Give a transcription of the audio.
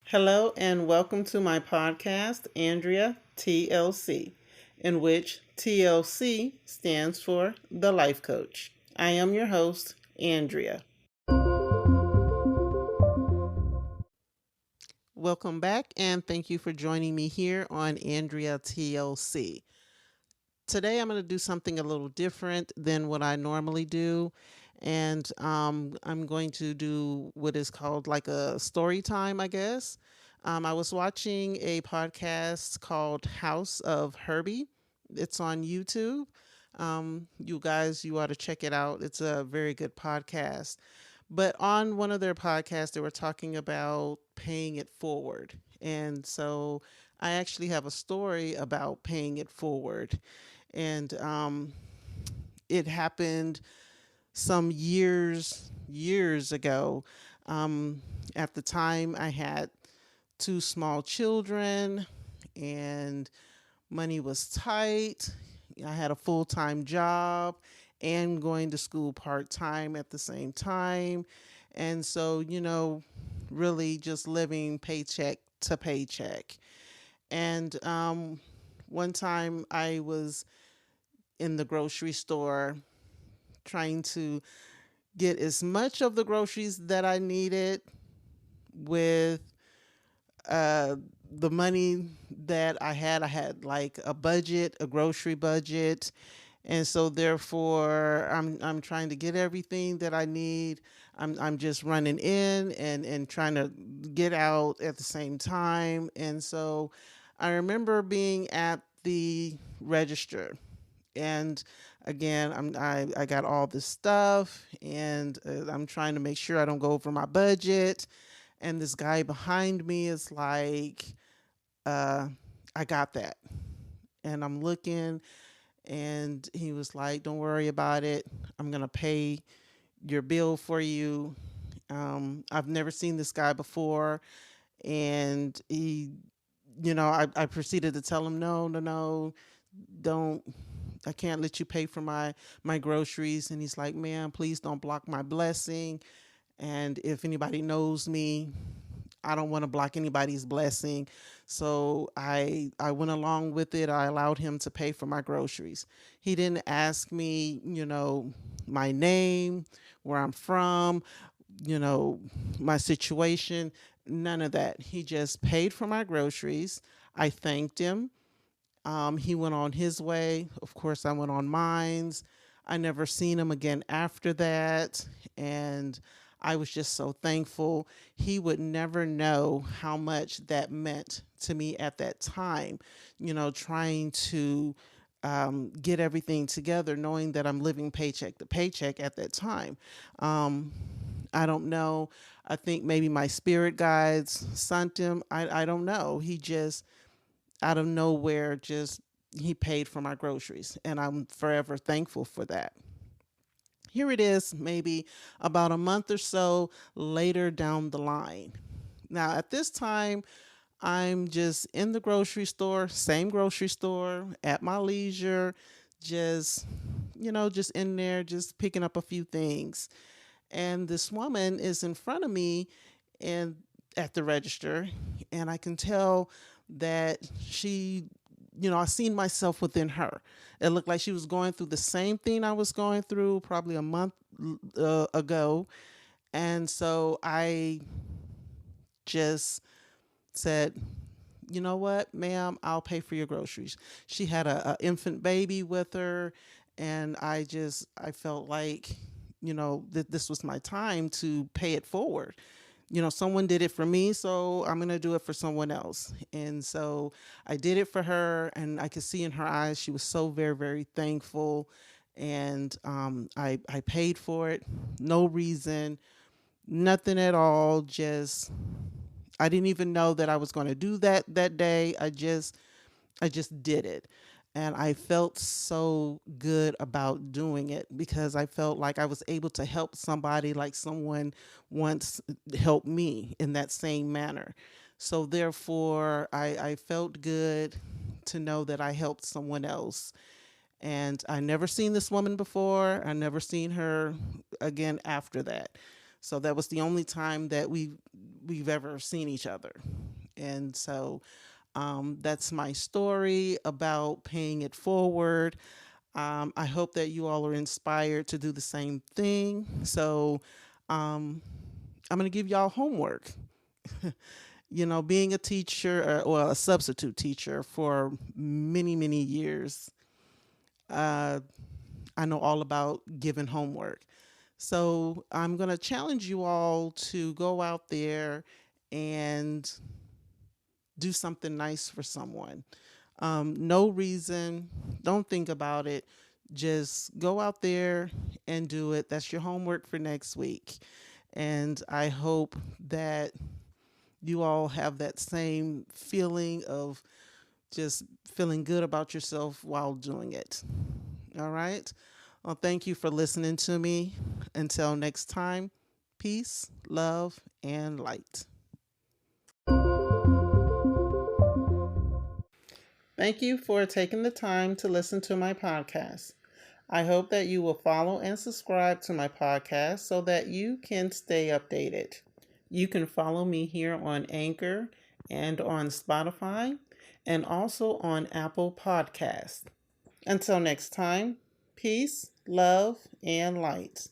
Hello and welcome to my podcast, Andrea TLC, in which TLC stands for The Life Coach. I am your host, Andrea. Welcome back and thank you for joining me here on Andrea TLC. Today I'm going to do something a little different than what I normally do. And I'm going to do what is called like a story time, I guess. I was watching a podcast called House of Herbie. It's on YouTube. You guys, you ought to check it out. It's a very good podcast. But on one of their podcasts, they were talking about paying it forward. And so I actually have a story about paying it forward. And it happened some years ago. At the time, I had two small children, and money was tight. I had a full-time job and going to school part-time at the same time. And so, really just living paycheck to paycheck. And one time I was in the grocery store trying to get as much of the groceries that I needed with uh, the money that I had. I had like a budget, a grocery budget. And so therefore I'm trying to get everything that I need. I'm just running in and trying to get out at the same time. And so I remember being at the register, and again I got all this stuff, and I'm trying to make sure I don't go over my budget. And this guy behind me is like, I got that. And I'm looking, and he was like, don't worry about it. I'm going to pay your bill for you. I've never seen this guy before. And I proceeded to tell him, no, don't, I can't let you pay for my groceries. And he's like, man, please don't block my blessing. And if anybody knows me, I don't want to block anybody's blessing. So I went along with it. I allowed him to pay for my groceries. He didn't ask me, my name, where I'm from, my situation, none of that. He just paid for my groceries. I thanked him. He went on his way. Of course, I went on mine. I never seen him again after that. And I was just so thankful. He would never know how much that meant to me at that time, trying to get everything together, knowing that I'm living paycheck to paycheck at that time. I don't know. I think maybe my spirit guides sent him. I don't know. He just, out of nowhere, just he paid for my groceries, and I'm forever thankful for that. Here it is, maybe about a month or so later down the line. Now, at this time, I'm just in the grocery store, same grocery store, at my leisure, just, just in there, just picking up a few things. And this woman is in front of me and at the register, and I can tell that she, I seen myself within her. It looked like she was going through the same thing I was going through probably a month ago. And so I just said, you know what, ma'am, I'll pay for your groceries. She had a infant baby with her, and I felt like, that this was my time to pay it forward. Someone did it for me, so I'm going to do it for someone else. And so I did it for her, and I could see in her eyes, she was so very, very thankful. And I paid for it. No reason, nothing at all. Just, I didn't even know that I was going to do that day. I just did it. And I felt so good about doing it because I felt like I was able to help somebody like someone once helped me in that same manner. So therefore, I felt good to know that I helped someone else. And I never seen this woman before. I never seen her again after that. So that was the only time that we've ever seen each other. And so that's my story about paying it forward. I hope that you all are inspired to do the same thing. So I'm going to give y'all homework. You know, being a teacher or a substitute teacher for many, many years, uh, I know all about giving homework. So I'm going to challenge you all to go out there and do something nice for someone. No reason, don't think about it. Just go out there and do it. That's your homework for next week. And I hope that you all have that same feeling of just feeling good about yourself while doing it. All right. Well, thank you for listening to me. Until next time, peace, love, and light. Thank you for taking the time to listen to my podcast. I hope that you will follow and subscribe to my podcast so that you can stay updated. You can follow me here on Anchor and on Spotify and also on Apple Podcasts. Until next time, peace, love, and light.